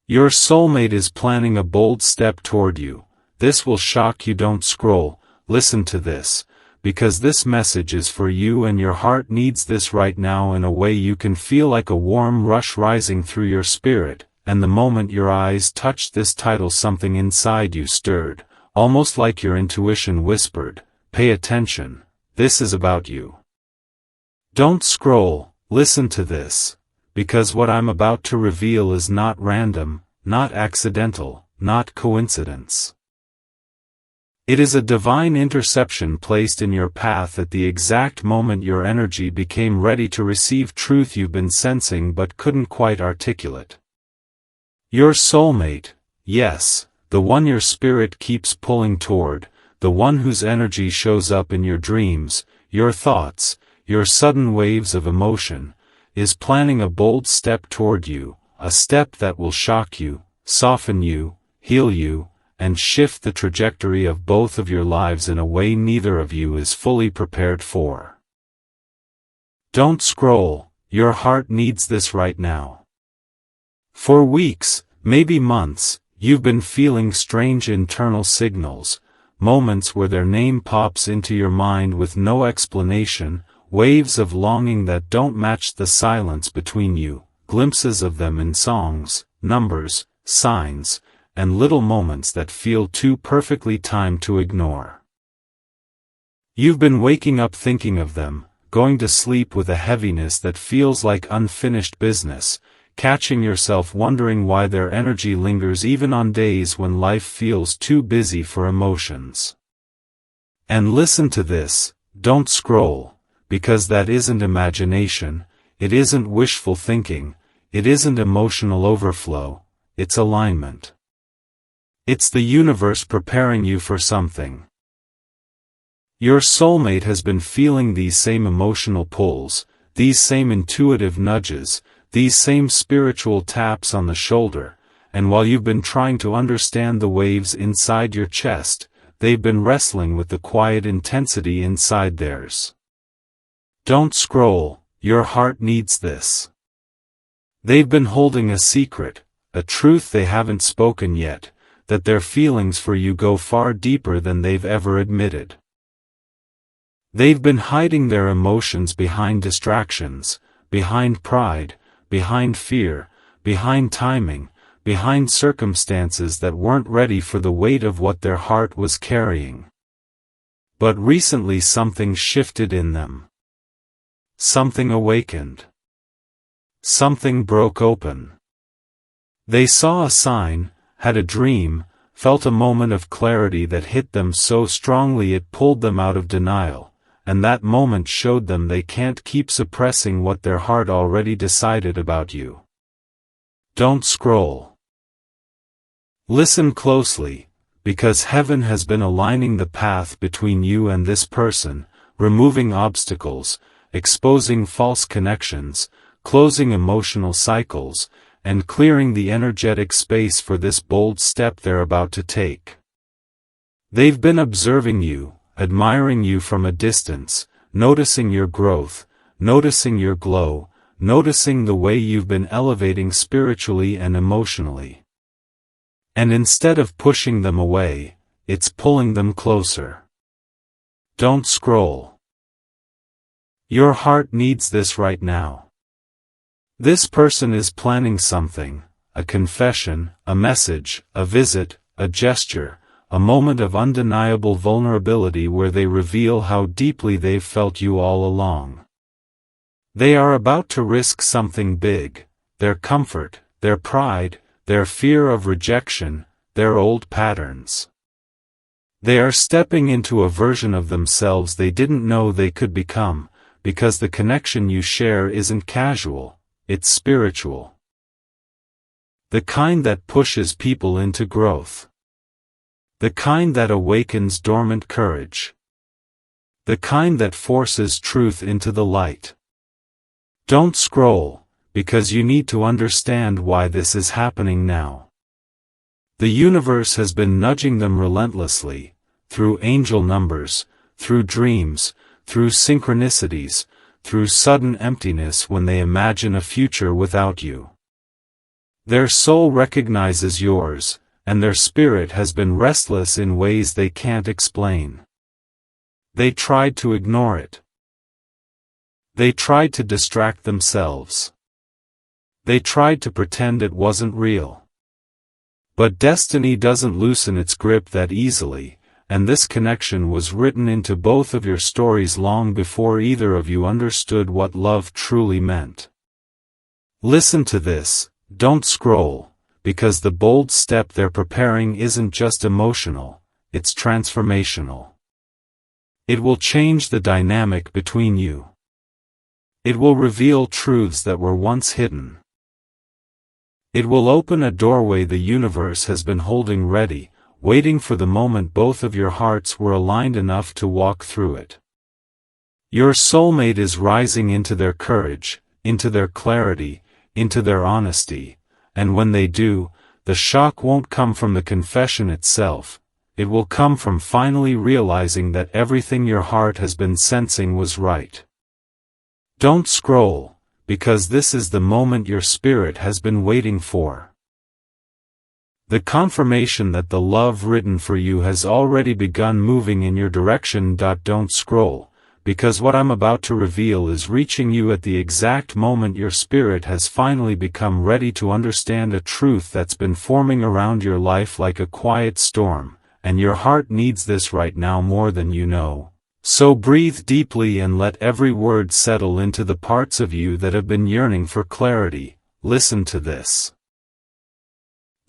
Your soulmate is planning a bold step toward you. This will shock you. Don't scroll, listen to this, because this message is for you and your heart needs this right now in a way you can feel like a warm rush rising through your spirit, and the moment your eyes touched this title something inside you stirred, almost like your intuition whispered, pay attention, this is about you. Don't scroll, listen to this, because what I'm about to reveal is not random, not accidental, not coincidence. It is a divine interception placed in your path at the exact moment your energy became ready to receive truth you've been sensing but couldn't quite articulate. Your soulmate, yes, the one your spirit keeps pulling toward, the one whose energy shows up in your dreams, your thoughts, your sudden waves of emotion, is planning a bold step toward you, a step that will shock you, soften you, heal you, and shift the trajectory of both of your lives in a way neither of you is fully prepared for. Don't scroll, your heart needs this right now. For weeks, maybe months, you've been feeling strange internal signals, moments where their name pops into your mind with no explanation, waves of longing that don't match the silence between you, glimpses of them in songs, numbers, signs, and little moments that feel too perfectly timed to ignore. You've been waking up thinking of them, going to sleep with a heaviness that feels like unfinished business, catching yourself wondering why their energy lingers even on days when life feels too busy for emotions. And listen to this, don't scroll, because that isn't imagination, it isn't wishful thinking, it isn't emotional overflow, it's alignment. It's the universe preparing you for something. Your soulmate has been feeling these same emotional pulls, these same intuitive nudges, these same spiritual taps on the shoulder, and while you've been trying to understand the waves inside your chest, they've been wrestling with the quiet intensity inside theirs. Don't scroll, your heart needs this. They've been holding a secret, a truth they haven't spoken yet, that their feelings for you go far deeper than they've ever admitted. They've been hiding their emotions behind distractions, behind pride, behind fear, behind timing, behind circumstances that weren't ready for the weight of what their heart was carrying. But recently something shifted in them. Something awakened. Something broke open. They saw a sign, had a dream, felt a moment of clarity that hit them so strongly it pulled them out of denial, and that moment showed them they can't keep suppressing what their heart already decided about you. Don't scroll. Listen closely, because heaven has been aligning the path between you and this person, removing obstacles, exposing false connections, closing emotional cycles, and clearing the energetic space for this bold step they're about to take. They've been observing you, admiring you from a distance, noticing your growth, noticing your glow, noticing the way you've been elevating spiritually and emotionally. And instead of pushing them away, it's pulling them closer. Don't scroll. Your heart needs this right now. This person is planning something, a confession, a message, a visit, a gesture, a moment of undeniable vulnerability where they reveal how deeply they've felt you all along. They are about to risk something big, their comfort, their pride, their fear of rejection, their old patterns. They are stepping into a version of themselves they didn't know they could become, because the connection you share isn't casual. It's spiritual. The kind that pushes people into growth. The kind that awakens dormant courage. The kind that forces truth into the light. Don't scroll, because you need to understand why this is happening now. The universe has been nudging them relentlessly, through angel numbers, through dreams, through synchronicities, through sudden emptiness when they imagine a future without you. Their soul recognizes yours, and their spirit has been restless in ways they can't explain. They tried to ignore it. They tried to distract themselves. They tried to pretend it wasn't real. But destiny doesn't loosen its grip that easily, and this connection was written into both of your stories long before either of you understood what love truly meant. Listen to this, don't scroll, because the bold step they're preparing isn't just emotional, it's transformational. It will change the dynamic between you. It will reveal truths that were once hidden. It will open a doorway the universe has been holding ready, waiting for the moment both of your hearts were aligned enough to walk through it. Your soulmate is rising into their courage, into their clarity, into their honesty, and when they do, the shock won't come from the confession itself, it will come from finally realizing that everything your heart has been sensing was right. Don't scroll, because this is the moment your spirit has been waiting for. The confirmation that the love written for you has already begun moving in your direction. Don't scroll, because what I'm about to reveal is reaching you at the exact moment your spirit has finally become ready to understand a truth that's been forming around your life like a quiet storm, and your heart needs this right now more than you know. So breathe deeply and let every word settle into the parts of you that have been yearning for clarity. Listen to this.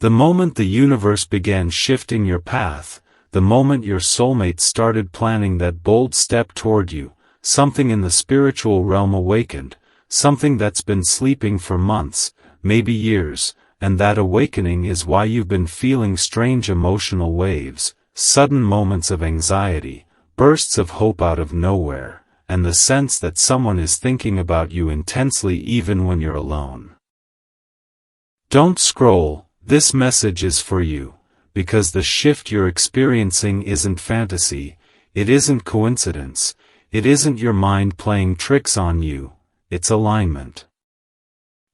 The moment the universe began shifting your path, the moment your soulmate started planning that bold step toward you, something in the spiritual realm awakened, something that's been sleeping for months, maybe years, and that awakening is why you've been feeling strange emotional waves, sudden moments of anxiety, bursts of hope out of nowhere, and the sense that someone is thinking about you intensely even when you're alone. Don't scroll, this message is for you, because the shift you're experiencing isn't fantasy, it isn't coincidence, it isn't your mind playing tricks on you, it's alignment.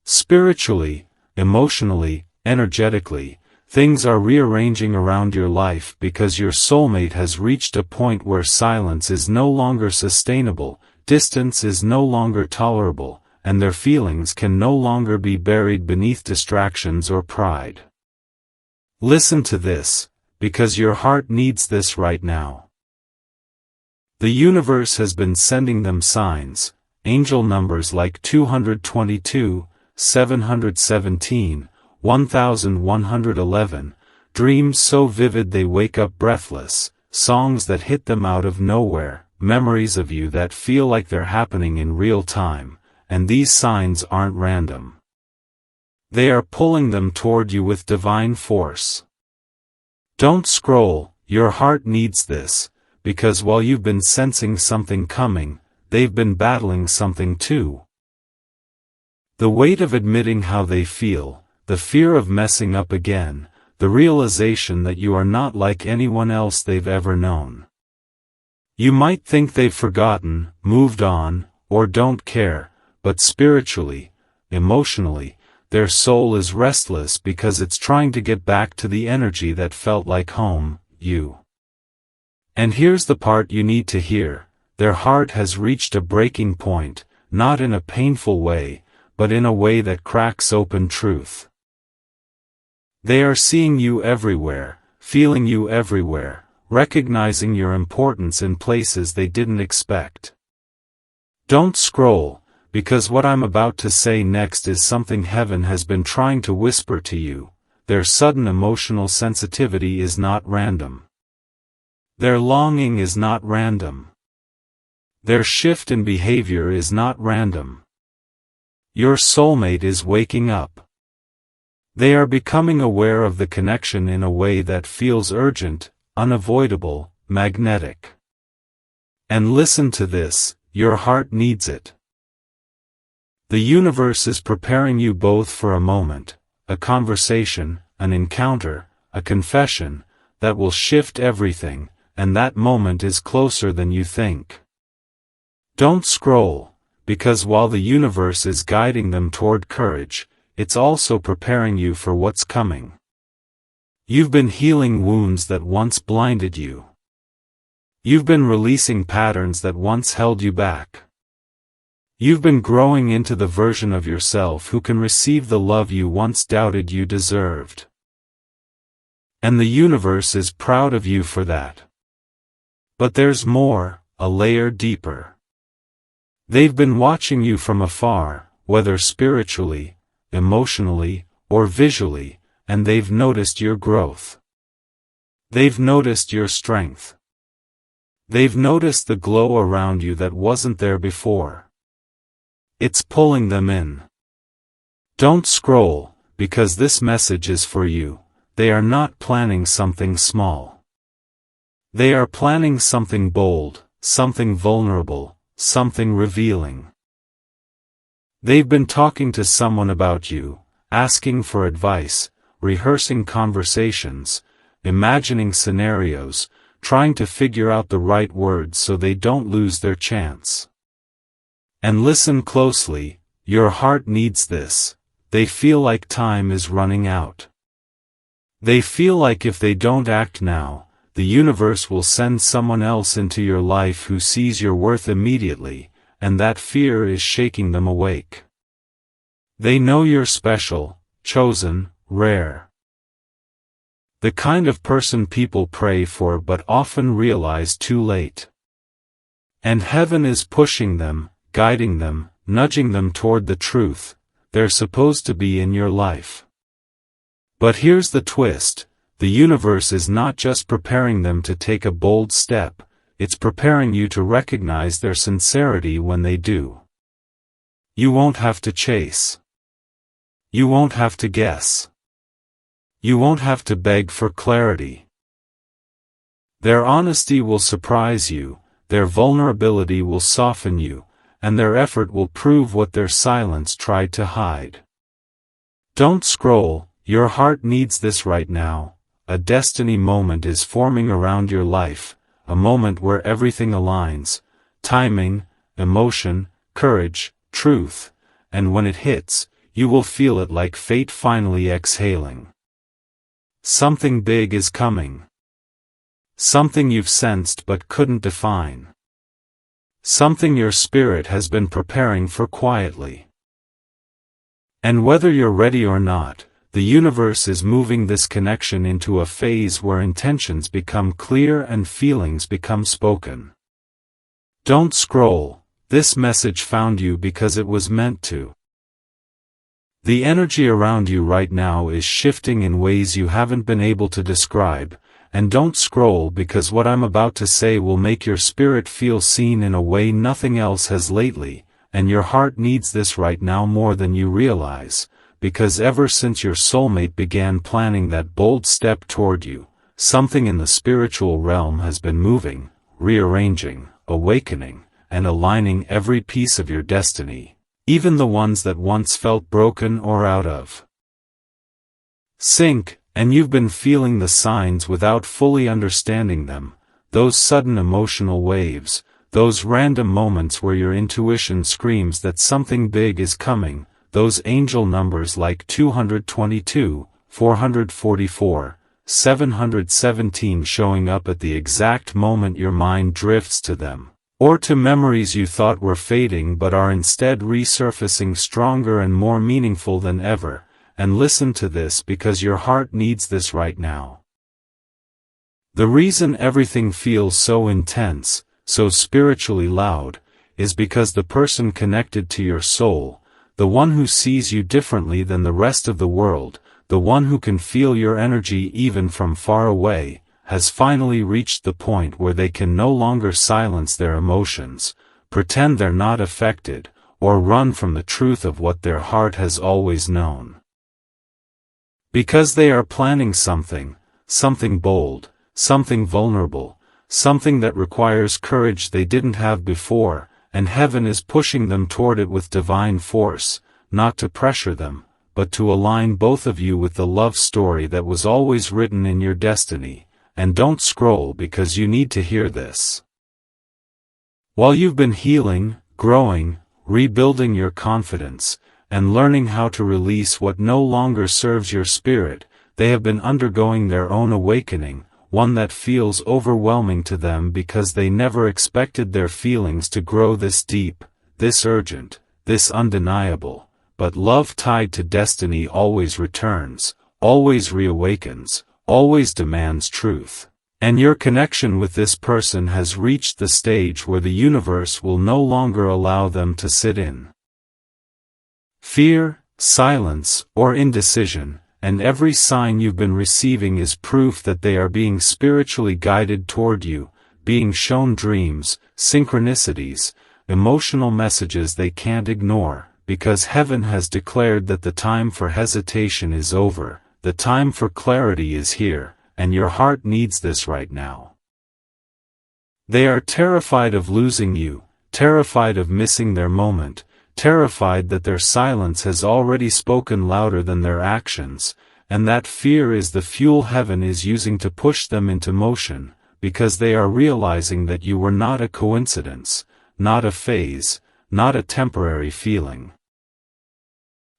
Spiritually, emotionally, energetically, things are rearranging around your life because your soulmate has reached a point where silence is no longer sustainable, distance is no longer tolerable, and their feelings can no longer be buried beneath distractions or pride. Listen to this, because your heart needs this right now. The universe has been sending them signs, angel numbers like 222, 717, 1111, dreams so vivid they wake up breathless, songs that hit them out of nowhere, memories of you that feel like they're happening in real time, and these signs aren't random. They are pulling them toward you with divine force. Don't scroll, your heart needs this, because while you've been sensing something coming, they've been battling something too. The weight of admitting how they feel, the fear of messing up again, the realization that you are not like anyone else they've ever known. You might think they've forgotten, moved on, or don't care, but spiritually, emotionally, their soul is restless because it's trying to get back to the energy that felt like home, you. And here's the part you need to hear, their heart has reached a breaking point, not in a painful way, but in a way that cracks open truth. They are seeing you everywhere, feeling you everywhere, recognizing your importance in places they didn't expect. Don't scroll, because what I'm about to say next is something heaven has been trying to whisper to you. Their sudden emotional sensitivity is not random. Their longing is not random. Their shift in behavior is not random. Your soulmate is waking up. They are becoming aware of the connection in a way that feels urgent, unavoidable, magnetic. And listen to this, your heart needs it. The universe is preparing you both for a moment, a conversation, an encounter, a confession, that will shift everything, and that moment is closer than you think. Don't scroll, because while the universe is guiding them toward courage, it's also preparing you for what's coming. You've been healing wounds that once blinded you. You've been releasing patterns that once held you back. You've been growing into the version of yourself who can receive the love you once doubted you deserved. And the universe is proud of you for that. But there's more, a layer deeper. They've been watching you from afar, whether spiritually, emotionally, or visually, and they've noticed your growth. They've noticed your strength. They've noticed the glow around you that wasn't there before. It's pulling them in. Don't scroll, because this message is for you. They are not planning something small. They are planning something bold, something vulnerable, something revealing. They've been talking to someone about you, asking for advice, rehearsing conversations, imagining scenarios, trying to figure out the right words so they don't lose their chance. And listen closely, your heart needs this. They feel like time is running out. They feel like if they don't act now, the universe will send someone else into your life who sees your worth immediately, and that fear is shaking them awake. They know you're special, chosen, rare. The kind of person people pray for but often realize too late. And heaven is pushing them, guiding them, nudging them toward the truth they're supposed to be in your life. But here's the twist, the universe is not just preparing them to take a bold step, it's preparing you to recognize their sincerity when they do. You won't have to chase. You won't have to guess. You won't have to beg for clarity. Their honesty will surprise you, their vulnerability will soften you, and their effort will prove what their silence tried to hide. Don't scroll, your heart needs this right now. A destiny moment is forming around your life, a moment where everything aligns, timing, emotion, courage, truth, and when it hits, you will feel it like fate finally exhaling. Something big is coming. Something you've sensed but couldn't define. Something your spirit has been preparing for quietly. And whether you're ready or not, the universe is moving this connection into a phase where intentions become clear and feelings become spoken. Don't scroll, this message found you because it was meant to. The energy around you right now is shifting in ways you haven't been able to describe, and don't scroll because what I'm about to say will make your spirit feel seen in a way nothing else has lately, and your heart needs this right now more than you realize. Because ever since your soulmate began planning that bold step toward you, something in the spiritual realm has been moving, rearranging, awakening, and aligning every piece of your destiny, even the ones that once felt broken or out of sync, and you've been feeling the signs without fully understanding them, those sudden emotional waves, those random moments where your intuition screams that something big is coming. Those angel numbers like 222, 444, 717 showing up at the exact moment your mind drifts to them, or to memories you thought were fading but are instead resurfacing stronger and more meaningful than ever. And listen to this because your heart needs this right now. The reason everything feels so intense, so spiritually loud, is because the person connected to your soul, the one who sees you differently than the rest of the world, the one who can feel your energy even from far away, has finally reached the point where they can no longer silence their emotions, pretend they're not affected, or run from the truth of what their heart has always known. Because they are planning something bold, something vulnerable, something that requires courage they didn't have before, and heaven is pushing them toward it with divine force, not to pressure them, but to align both of you with the love story that was always written in your destiny. And don't scroll because you need to hear this. While you've been healing, growing, rebuilding your confidence, and learning how to release what no longer serves your spirit. They have been undergoing their own awakening, one that feels overwhelming to them because they never expected their feelings to grow this deep, this urgent, this undeniable. But love tied to destiny always returns, always reawakens, always demands truth. And your connection with this person has reached the stage where the universe will no longer allow them to sit in fear, silence, or indecision, and every sign you've been receiving is proof that they are being spiritually guided toward you, being shown dreams, synchronicities, emotional messages they can't ignore, because heaven has declared that the time for hesitation is over, the time for clarity is here, and your heart needs this right now. They are terrified of losing you, terrified of missing their moment, terrified that their silence has already spoken louder than their actions, and that fear is the fuel heaven is using to push them into motion, because they are realizing that you were not a coincidence, not a phase, not a temporary feeling.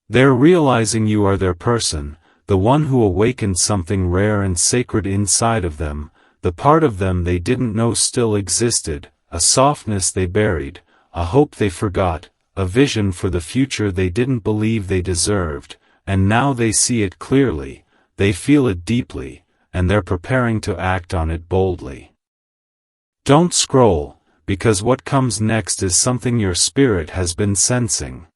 They're realizing you are their person, the one who awakened something rare and sacred inside of them, the part of them they didn't know still existed, a softness they buried, a hope they forgot, a vision for the future they didn't believe they deserved, and now they see it clearly, they feel it deeply, and they're preparing to act on it boldly. Don't scroll, because what comes next is something your spirit has been sensing.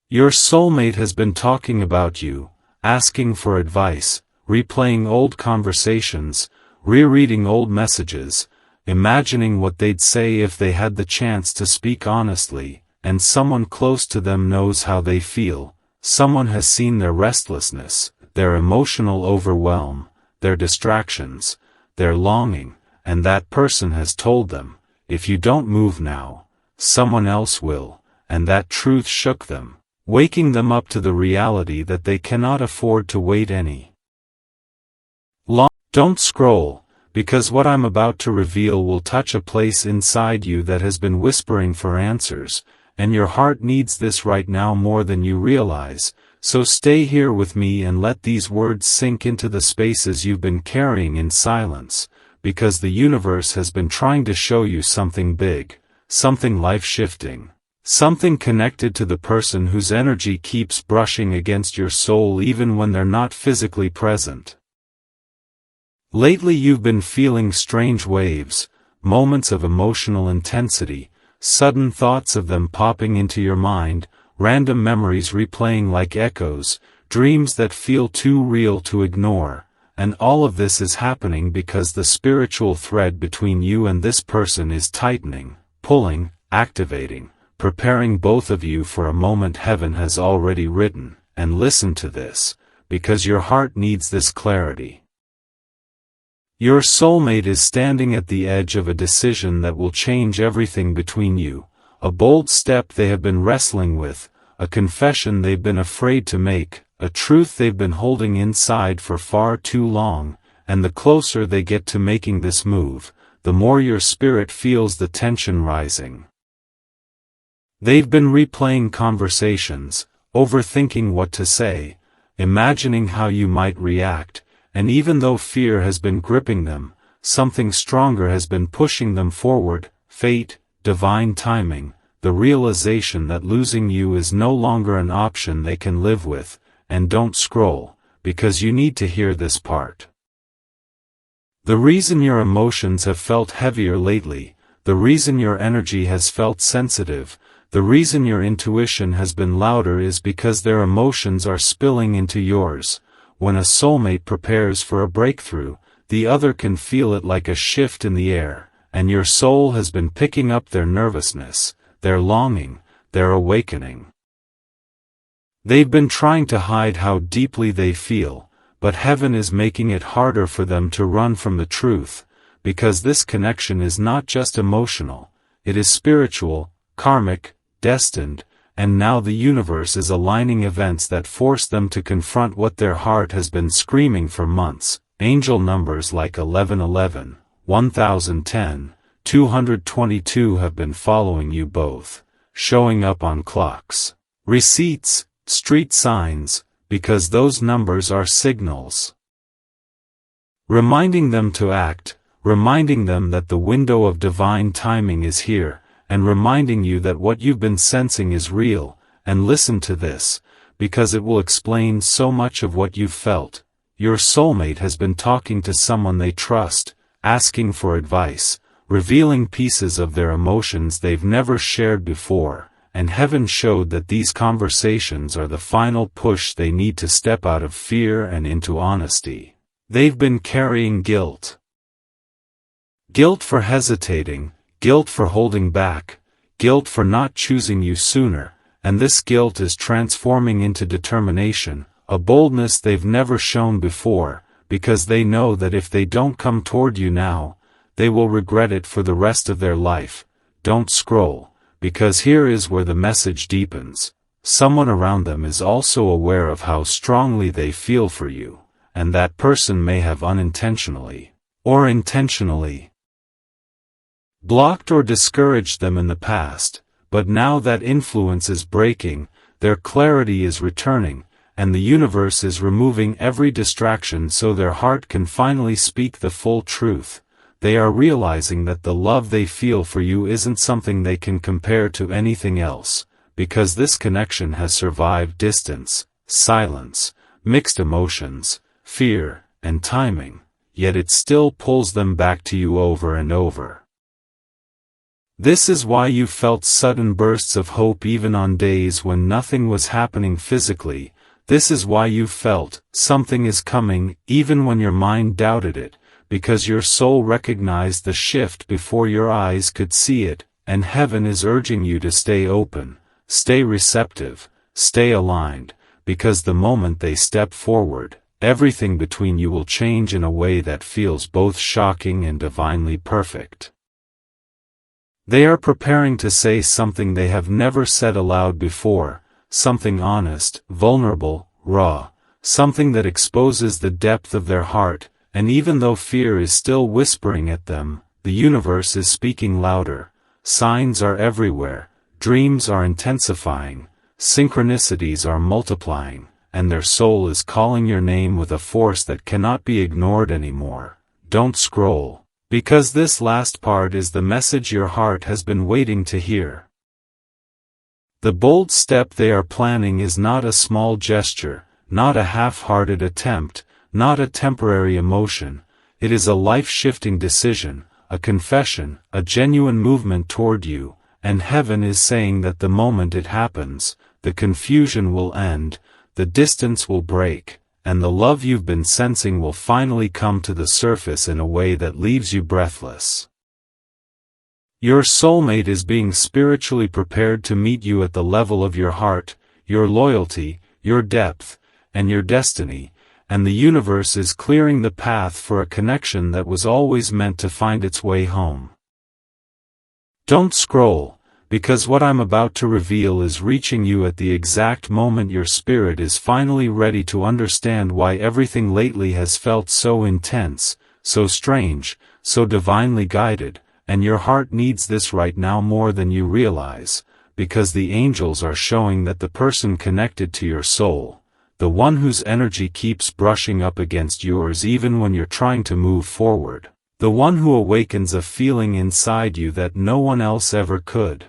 Your soulmate has been talking about you, asking for advice, replaying old conversations, rereading old messages, imagining what they'd say if they had the chance to speak honestly, and someone close to them knows how they feel, someone has seen their restlessness, their emotional overwhelm, their distractions, their longing, and that person has told them, if you don't move now, someone else will, and that truth shook them, waking them up to the reality that they cannot afford to wait any longer. Don't scroll, because what I'm about to reveal will touch a place inside you that has been whispering for answers, and your heart needs this right now more than you realize, so stay here with me and let these words sink into the spaces you've been carrying in silence, because the universe has been trying to show you something big, something life-shifting, something connected to the person whose energy keeps brushing against your soul even when they're not physically present. Lately you've been feeling strange waves, moments of emotional intensity, sudden thoughts of them popping into your mind, random memories replaying like echoes, dreams that feel too real to ignore, and all of this is happening because the spiritual thread between you and this person is tightening, pulling, activating, preparing both of you for a moment heaven has already written, and listen to this, because your heart needs this clarity. Your soulmate is standing at the edge of a decision that will change everything between you, a bold step they have been wrestling with, a confession they've been afraid to make, a truth they've been holding inside for far too long, and the closer they get to making this move, the more your spirit feels the tension rising. They've been replaying conversations, overthinking what to say, imagining how you might react, and even though fear has been gripping them, something stronger has been pushing them forward, fate, divine timing, the realization that losing you is no longer an option they can live with, and don't scroll, because you need to hear this part. The reason your emotions have felt heavier lately, the reason your energy has felt sensitive, the reason your intuition has been louder is because their emotions are spilling into yours. When a soulmate prepares for a breakthrough, the other can feel it like a shift in the air, and your soul has been picking up their nervousness, their longing, their awakening. They've been trying to hide how deeply they feel, but heaven is making it harder for them to run from the truth, because this connection is not just emotional, it is spiritual, karmic, destined, and now the universe is aligning events that force them to confront what their heart has been screaming for months. Angel numbers like 1111, 1010, 222 have been following you both, showing up on clocks, receipts, street signs, because those numbers are signals. Reminding them to act, reminding them that the window of divine timing is here, and reminding you that what you've been sensing is real, and listen to this, because it will explain so much of what you've felt. Your soulmate has been talking to someone they trust, asking for advice, revealing pieces of their emotions they've never shared before, and heaven showed that these conversations are the final push they need to step out of fear and into honesty. They've been carrying guilt. Guilt for hesitating, guilt for holding back, guilt for not choosing you sooner, and this guilt is transforming into determination, a boldness they've never shown before, because they know that if they don't come toward you now, they will regret it for the rest of their life. Don't scroll, because here is where the message deepens. Someone around them is also aware of how strongly they feel for you, and that person may have unintentionally, or intentionally, blocked or discouraged them in the past, but now that influence is breaking, their clarity is returning, and the universe is removing every distraction so their heart can finally speak the full truth. They are realizing that the love they feel for you isn't something they can compare to anything else, because this connection has survived distance, silence, mixed emotions, fear, and timing, yet it still pulls them back to you over and over. This is why you felt sudden bursts of hope even on days when nothing was happening physically. This is why you felt something is coming even when your mind doubted it, because your soul recognized the shift before your eyes could see it, and heaven is urging you to stay open, stay receptive, stay aligned, because the moment they step forward, everything between you will change in a way that feels both shocking and divinely perfect. They are preparing to say something they have never said aloud before, something honest, vulnerable, raw, something that exposes the depth of their heart, and even though fear is still whispering at them, the universe is speaking louder. Signs are everywhere, dreams are intensifying, synchronicities are multiplying, and their soul is calling your name with a force that cannot be ignored anymore. Don't scroll, because this last part is the message your heart has been waiting to hear. The bold step they are planning is not a small gesture, not a half-hearted attempt, not a temporary emotion. It is a life-shifting decision, a confession, a genuine movement toward you, and heaven is saying that the moment it happens, the confusion will end, the distance will break, and the love you've been sensing will finally come to the surface in a way that leaves you breathless. Your soulmate is being spiritually prepared to meet you at the level of your heart, your loyalty, your depth, and your destiny, and the universe is clearing the path for a connection that was always meant to find its way home. Don't scroll, because what I'm about to reveal is reaching you at the exact moment your spirit is finally ready to understand why everything lately has felt so intense, so strange, so divinely guided, and your heart needs this right now more than you realize, because the angels are showing that the person connected to your soul, the one whose energy keeps brushing up against yours even when you're trying to move forward, the one who awakens a feeling inside you that no one else ever could,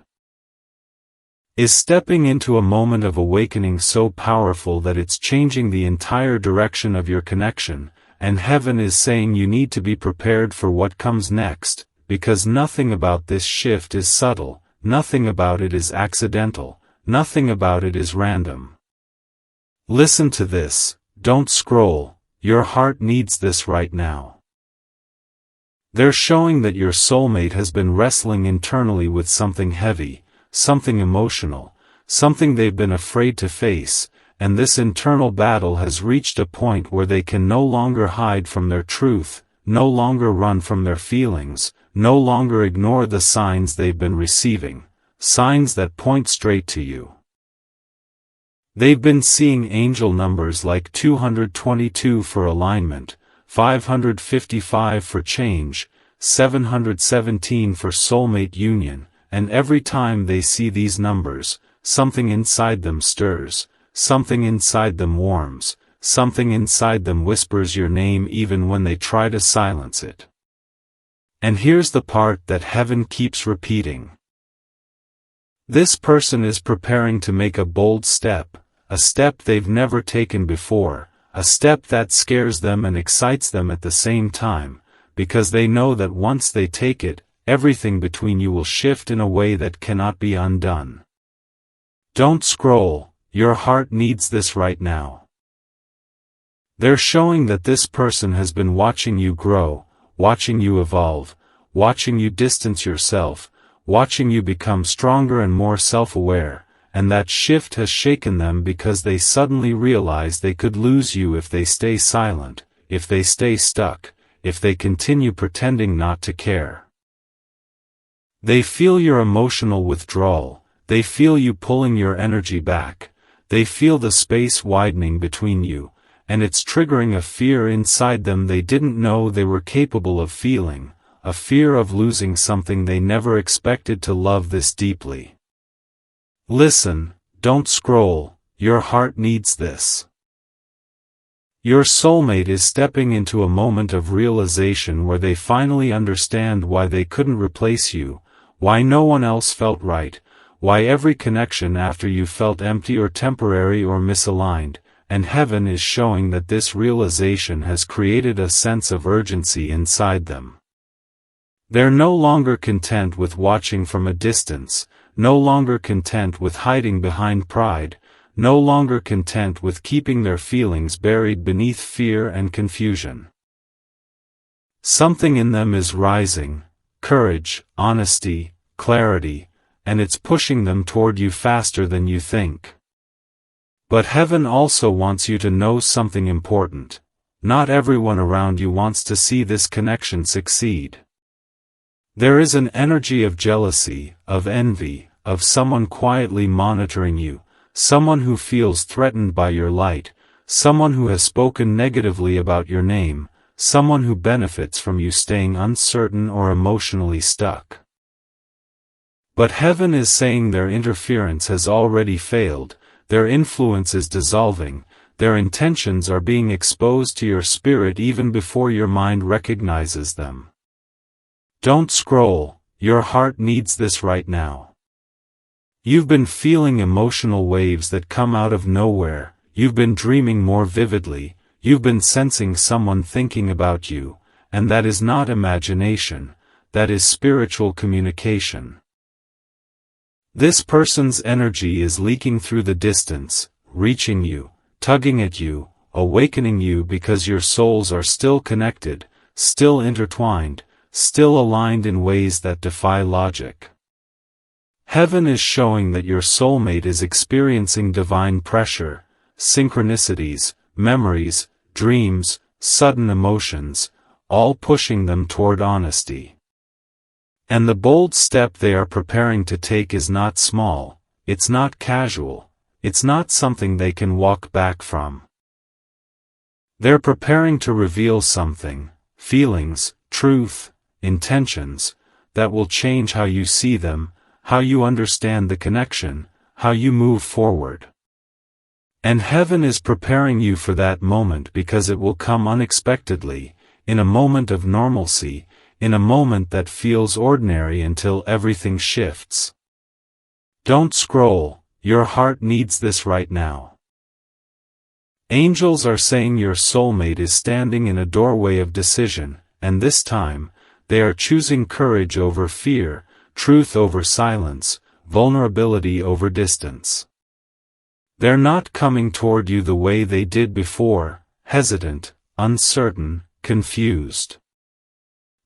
is stepping into a moment of awakening so powerful that it's changing the entire direction of your connection, and heaven is saying you need to be prepared for what comes next, because nothing about this shift is subtle, nothing about it is accidental, nothing about it is random. Listen to this, don't scroll, your heart needs this right now. They're showing that your soulmate has been wrestling internally with something heavy, something emotional, something they've been afraid to face, and this internal battle has reached a point where they can no longer hide from their truth, no longer run from their feelings, no longer ignore the signs they've been receiving, signs that point straight to you. They've been seeing angel numbers like 222 for alignment, 555 for change, 717 for soulmate union, and every time they see these numbers, something inside them stirs, something inside them warms, something inside them whispers your name even when they try to silence it. And here's the part that heaven keeps repeating. This person is preparing to make a bold step, a step they've never taken before, a step that scares them and excites them at the same time, because they know that once they take it, everything between you will shift in a way that cannot be undone. Don't scroll, your heart needs this right now. They're showing that this person has been watching you grow, watching you evolve, watching you distance yourself, watching you become stronger and more self-aware, and that shift has shaken them because they suddenly realize they could lose you if they stay silent, if they stay stuck, if they continue pretending not to care. They feel your emotional withdrawal, they feel you pulling your energy back, they feel the space widening between you, and it's triggering a fear inside them they didn't know they were capable of feeling, a fear of losing something they never expected to love this deeply. Listen, don't scroll, your heart needs this. Your soulmate is stepping into a moment of realization where they finally understand why they couldn't replace you, why no one else felt right, why every connection after you felt empty or temporary or misaligned, and heaven is showing that this realization has created a sense of urgency inside them. They're no longer content with watching from a distance, no longer content with hiding behind pride, no longer content with keeping their feelings buried beneath fear and confusion. Something in them is rising, courage, honesty, clarity, and it's pushing them toward you faster than you think. But heaven also wants you to know something important. Not everyone around you wants to see this connection succeed. There is an energy of jealousy, of envy, of someone quietly monitoring you, someone who feels threatened by your light, someone who has spoken negatively about your name, someone who benefits from you staying uncertain or emotionally stuck. But heaven is saying their interference has already failed, their influence is dissolving, their intentions are being exposed to your spirit even before your mind recognizes them. Don't scroll, your heart needs this right now. You've been feeling emotional waves that come out of nowhere, you've been dreaming more vividly, you've been sensing someone thinking about you, and that is not imagination, that is spiritual communication. This person's energy is leaking through the distance, reaching you, tugging at you, awakening you because your souls are still connected, still intertwined, still aligned in ways that defy logic. Heaven is showing that your soulmate is experiencing divine pressure, synchronicities, memories, dreams, sudden emotions, all pushing them toward honesty. And the bold step they are preparing to take is not small, it's not casual, it's not something they can walk back from. They're preparing to reveal something, feelings, truth, intentions, that will change how you see them, how you understand the connection, how you move forward. And heaven is preparing you for that moment because it will come unexpectedly, in a moment of normalcy, in a moment that feels ordinary until everything shifts. Don't scroll, your heart needs this right now. Angels are saying your soulmate is standing in a doorway of decision, and this time, they are choosing courage over fear, truth over silence, vulnerability over distance. They're not coming toward you the way they did before, hesitant, uncertain, confused.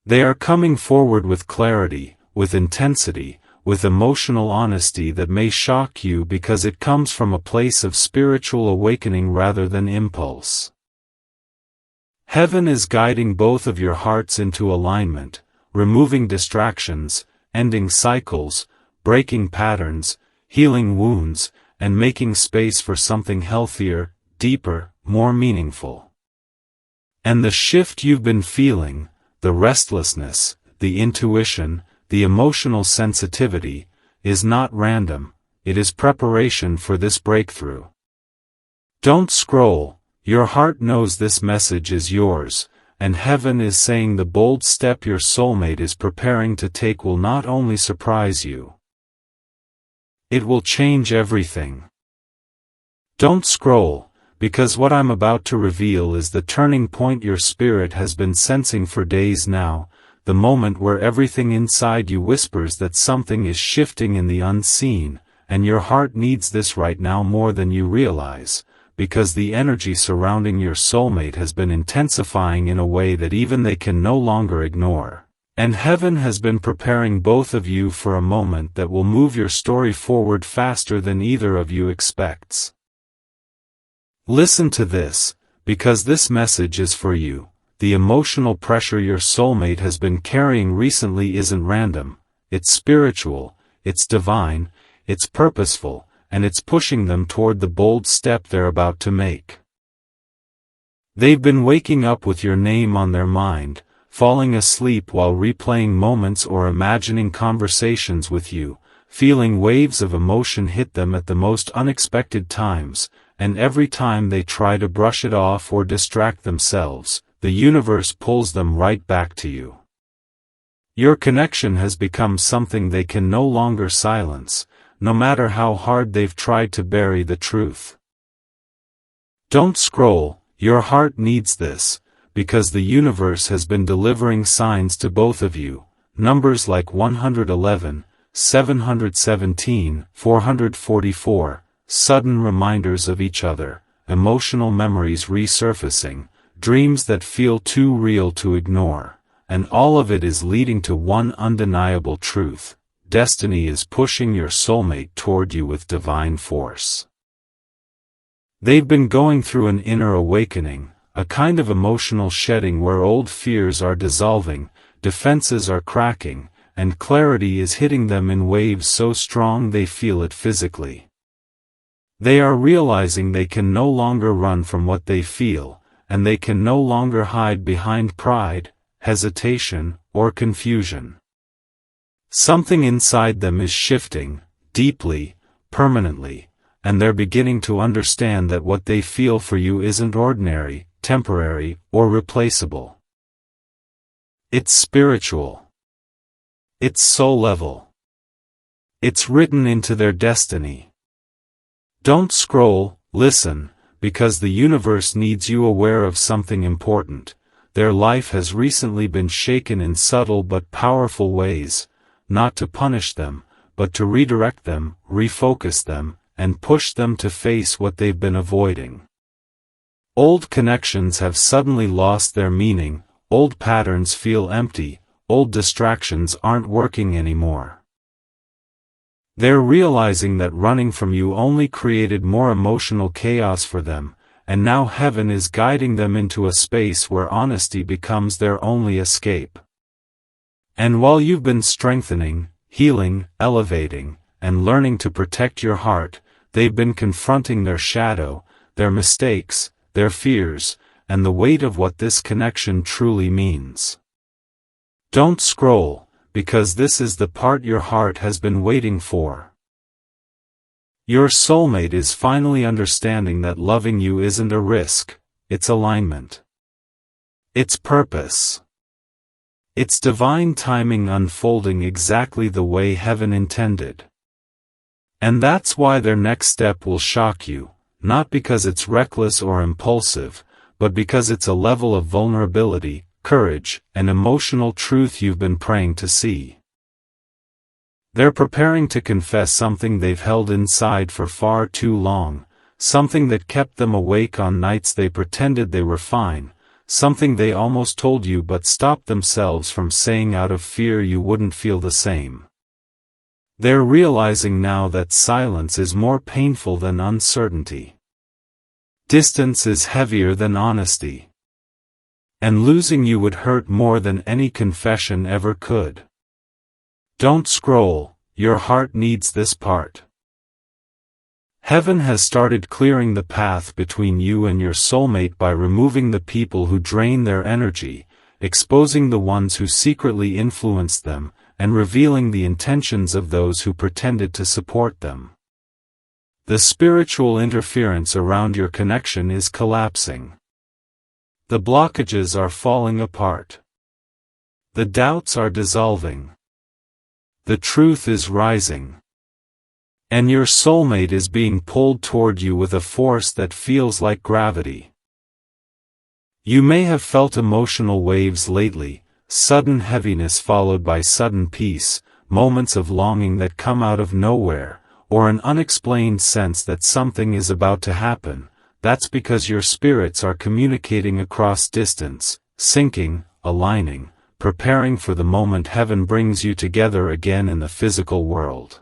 They are coming forward with clarity, with intensity, with emotional honesty that may shock you because it comes from a place of spiritual awakening rather than impulse. Heaven is guiding both of your hearts into alignment, removing distractions, ending cycles, breaking patterns, healing wounds, and making space for something healthier, deeper, more meaningful. And the shift you've been feeling, the restlessness, the intuition, the emotional sensitivity, is not random, it is preparation for this breakthrough. Don't scroll, your heart knows this message is yours, and heaven is saying the bold step your soulmate is preparing to take will not only surprise you. It will change everything. Don't scroll, because what I'm about to reveal is the turning point your spirit has been sensing for days now, the moment where everything inside you whispers that something is shifting in the unseen, and your heart needs this right now more than you realize, because the energy surrounding your soulmate has been intensifying in a way that even they can no longer ignore. And heaven has been preparing both of you for a moment that will move your story forward faster than either of you expects. Listen to this, because this message is for you. The emotional pressure your soulmate has been carrying recently isn't random, it's spiritual, it's divine, it's purposeful, and it's pushing them toward the bold step they're about to make. They've been waking up with your name on their mind, falling asleep while replaying moments or imagining conversations with you, feeling waves of emotion hit them at the most unexpected times, and every time they try to brush it off or distract themselves, the universe pulls them right back to you. Your connection has become something they can no longer silence, no matter how hard they've tried to bury the truth. Don't scroll, your heart needs this, because the universe has been delivering signs to both of you, numbers like 111, 717, 444, sudden reminders of each other, emotional memories resurfacing, dreams that feel too real to ignore, and all of it is leading to one undeniable truth: destiny is pushing your soulmate toward you with divine force. They've been going through an inner awakening, a kind of emotional shedding where old fears are dissolving, defenses are cracking, and clarity is hitting them in waves so strong they feel it physically. They are realizing they can no longer run from what they feel, and they can no longer hide behind pride, hesitation, or confusion. Something inside them is shifting, deeply, permanently, and they're beginning to understand that what they feel for you isn't ordinary, temporary, or replaceable. It's spiritual. It's soul level. It's written into their destiny. Don't scroll, listen, because the universe needs you aware of something important. Their life has recently been shaken in subtle but powerful ways, not to punish them, but to redirect them, refocus them, and push them to face what they've been avoiding. Old connections have suddenly lost their meaning, old patterns feel empty, old distractions aren't working anymore. They're realizing that running from you only created more emotional chaos for them, and now heaven is guiding them into a space where honesty becomes their only escape. And while you've been strengthening, healing, elevating, and learning to protect your heart, they've been confronting their shadow, their mistakes, their fears, and the weight of what this connection truly means. Don't scroll, because this is the part your heart has been waiting for. Your soulmate is finally understanding that loving you isn't a risk, it's alignment. It's purpose. It's divine timing unfolding exactly the way heaven intended. And that's why their next step will shock you, not because it's reckless or impulsive, but because it's a level of vulnerability, courage, and emotional truth you've been praying to see. They're preparing to confess something they've held inside for far too long, something that kept them awake on nights they pretended they were fine, something they almost told you but stopped themselves from saying out of fear you wouldn't feel the same. They're realizing now that silence is more painful than uncertainty. Distance is heavier than honesty. And losing you would hurt more than any confession ever could. Don't scroll, your heart needs this part. Heaven has started clearing the path between you and your soulmate by removing the people who drain their energy, exposing the ones who secretly influenced them, and revealing the intentions of those who pretended to support them. The spiritual interference around your connection is collapsing. The blockages are falling apart. The doubts are dissolving. The truth is rising. And your soulmate is being pulled toward you with a force that feels like gravity. You may have felt emotional waves lately, sudden heaviness followed by sudden peace, moments of longing that come out of nowhere, or an unexplained sense that something is about to happen. That's because your spirits are communicating across distance, syncing, aligning, preparing for the moment heaven brings you together again in the physical world.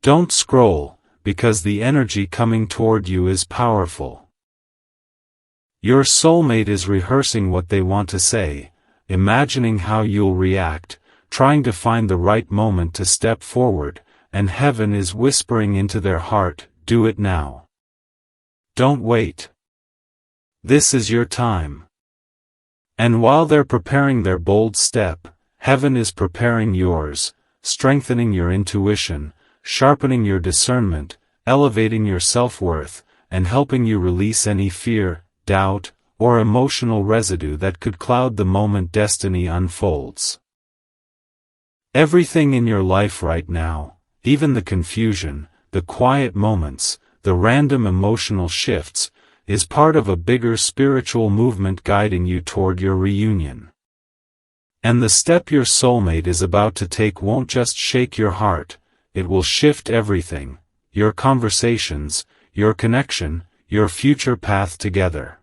Don't scroll, because the energy coming toward you is powerful. Your soulmate is rehearsing what they want to say, imagining how you'll react, trying to find the right moment to step forward, and heaven is whispering into their heart, do it now. Don't wait. This is your time. And while they're preparing their bold step, heaven is preparing yours, strengthening your intuition, sharpening your discernment, elevating your self-worth, and helping you release any fear, doubt, or emotional residue that could cloud the moment destiny unfolds. Everything in your life right now, even the confusion, the quiet moments, the random emotional shifts, is part of a bigger spiritual movement guiding you toward your reunion. And the step your soulmate is about to take won't just shake your heart, it will shift everything, your conversations, your connection, your future path together.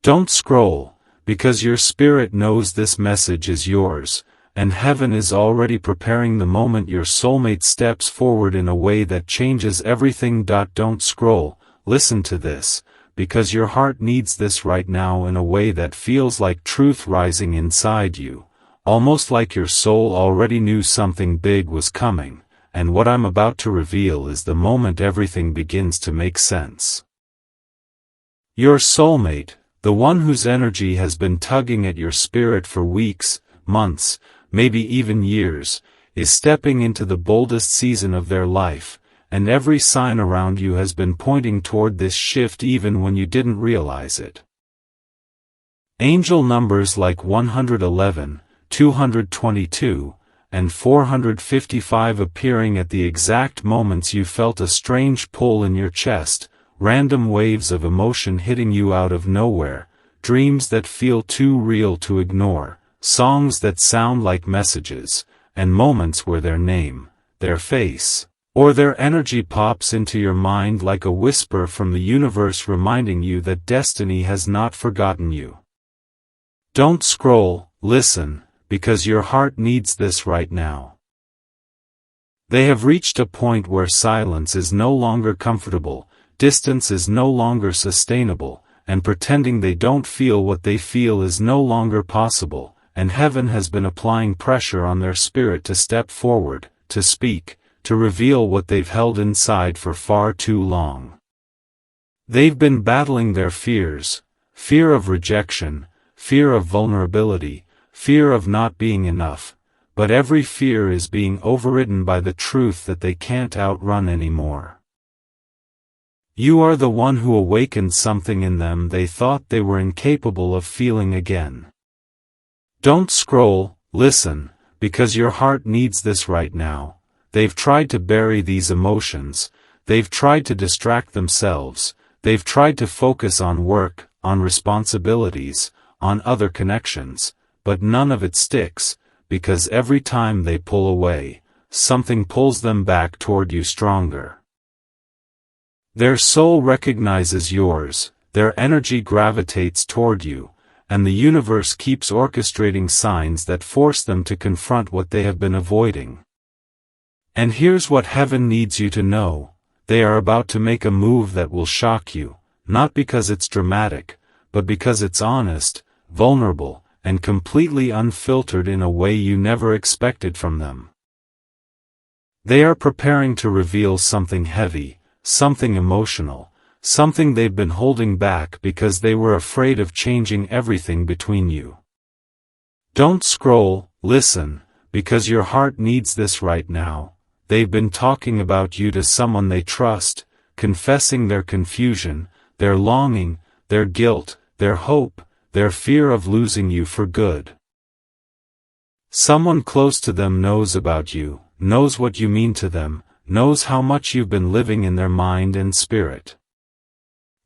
Don't scroll, because your spirit knows this message is yours, and heaven is already preparing the moment your soulmate steps forward in a way that changes everything. Don't scroll. Listen to this, because your heart needs this right now in a way that feels like truth rising inside you, almost like your soul already knew something big was coming, and what I'm about to reveal is the moment everything begins to make sense. Your soulmate, the one whose energy has been tugging at your spirit for weeks, months, maybe even years, is stepping into the boldest season of their life, and every sign around you has been pointing toward this shift even when you didn't realize it. Angel numbers like 111, 222, and 455 appearing at the exact moments you felt a strange pull in your chest, random waves of emotion hitting you out of nowhere, dreams that feel too real to ignore, songs that sound like messages, and moments where their name, their face, or their energy pops into your mind like a whisper from the universe reminding you that destiny has not forgotten you. Don't scroll, listen, because your heart needs this right now. They have reached a point where silence is no longer comfortable, distance is no longer sustainable, and pretending they don't feel what they feel is no longer possible, and heaven has been applying pressure on their spirit to step forward, to speak, to reveal what they've held inside for far too long. They've been battling their fears, fear of rejection, fear of vulnerability, fear of not being enough, but every fear is being overridden by the truth that they can't outrun anymore. You are the one who awakened something in them they thought they were incapable of feeling again. Don't scroll, listen, because your heart needs this right now. They've tried to bury these emotions, they've tried to distract themselves, they've tried to focus on work, on responsibilities, on other connections, but none of it sticks, because every time they pull away, something pulls them back toward you stronger. Their soul recognizes yours, their energy gravitates toward you, and the universe keeps orchestrating signs that force them to confront what they have been avoiding. And here's what heaven needs you to know, they are about to make a move that will shock you, not because it's dramatic, but because it's honest, vulnerable, and completely unfiltered in a way you never expected from them. They are preparing to reveal something heavy, something emotional, something they've been holding back because they were afraid of changing everything between you. Don't scroll, listen, because your heart needs this right now. they've been talking about you to someone they trust, confessing their confusion, their longing, their guilt, their hope, their fear of losing you for good. Someone close to them knows about you, knows what you mean to them, knows how much you've been living in their mind and spirit.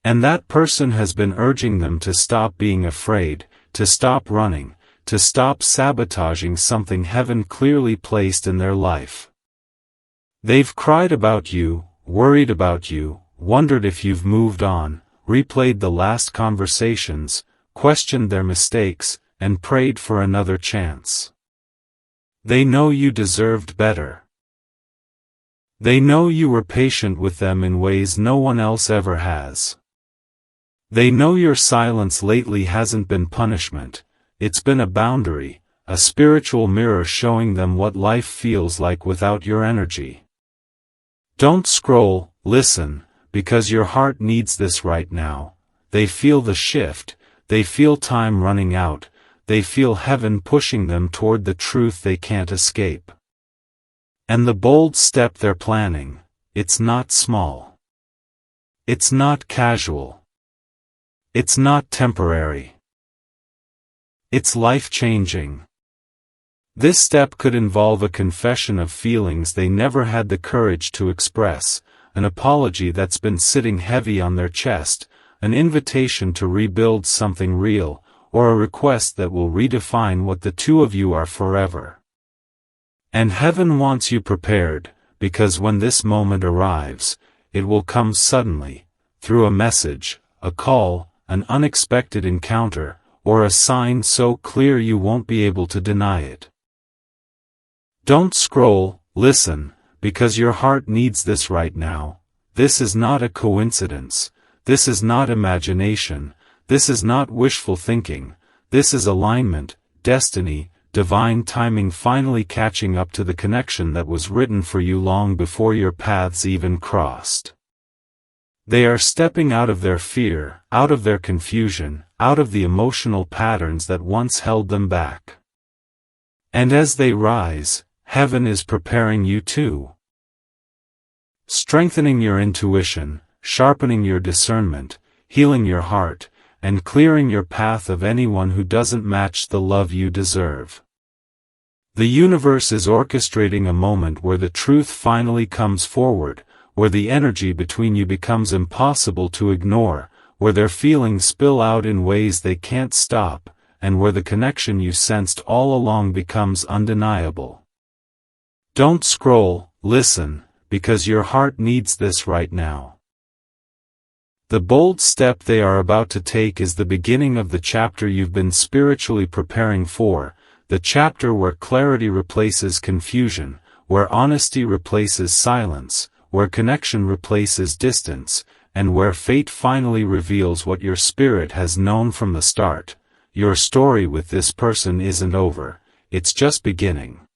And that person has been urging them to stop being afraid, to stop running, to stop sabotaging something heaven clearly placed in their life. They've cried about you, worried about you, wondered if you've moved on, replayed the last conversations, questioned their mistakes, and prayed for another chance. They know you deserved better. They know you were patient with them in ways no one else ever has. They know your silence lately hasn't been punishment, it's been a boundary, a spiritual mirror showing them what life feels like without your energy. Don't scroll, listen, because your heart needs this right now. They feel the shift, they feel time running out, they feel heaven pushing them toward the truth they can't escape. And the bold step they're planning, it's not small. It's not casual. It's not temporary. It's life-changing. This step could involve a confession of feelings they never had the courage to express, an apology that's been sitting heavy on their chest, an invitation to rebuild something real, or a request that will redefine what the two of you are forever. And heaven wants you prepared, because when this moment arrives, it will come suddenly, through a message, a call, an unexpected encounter, or a sign so clear you won't be able to deny it. Don't scroll, listen, because your heart needs this right now. This is not a coincidence, this is not imagination, this is not wishful thinking, this is alignment, destiny, divine timing finally catching up to the connection that was written for you long before your paths even crossed. They are stepping out of their fear, out of their confusion, out of the emotional patterns that once held them back. And as they rise, heaven is preparing you too. Strengthening your intuition, sharpening your discernment, healing your heart, and clearing your path of anyone who doesn't match the love you deserve. The universe is orchestrating a moment where the truth finally comes forward, where the energy between you becomes impossible to ignore, where their feelings spill out in ways they can't stop, and where the connection you sensed all along becomes undeniable. Don't scroll, listen, because your heart needs this right now. The bold step they are about to take is the beginning of the chapter you've been spiritually preparing for, the chapter where clarity replaces confusion, where honesty replaces silence, where connection replaces distance, and where fate finally reveals what your spirit has known from the start. Your story with this person isn't over, it's just beginning.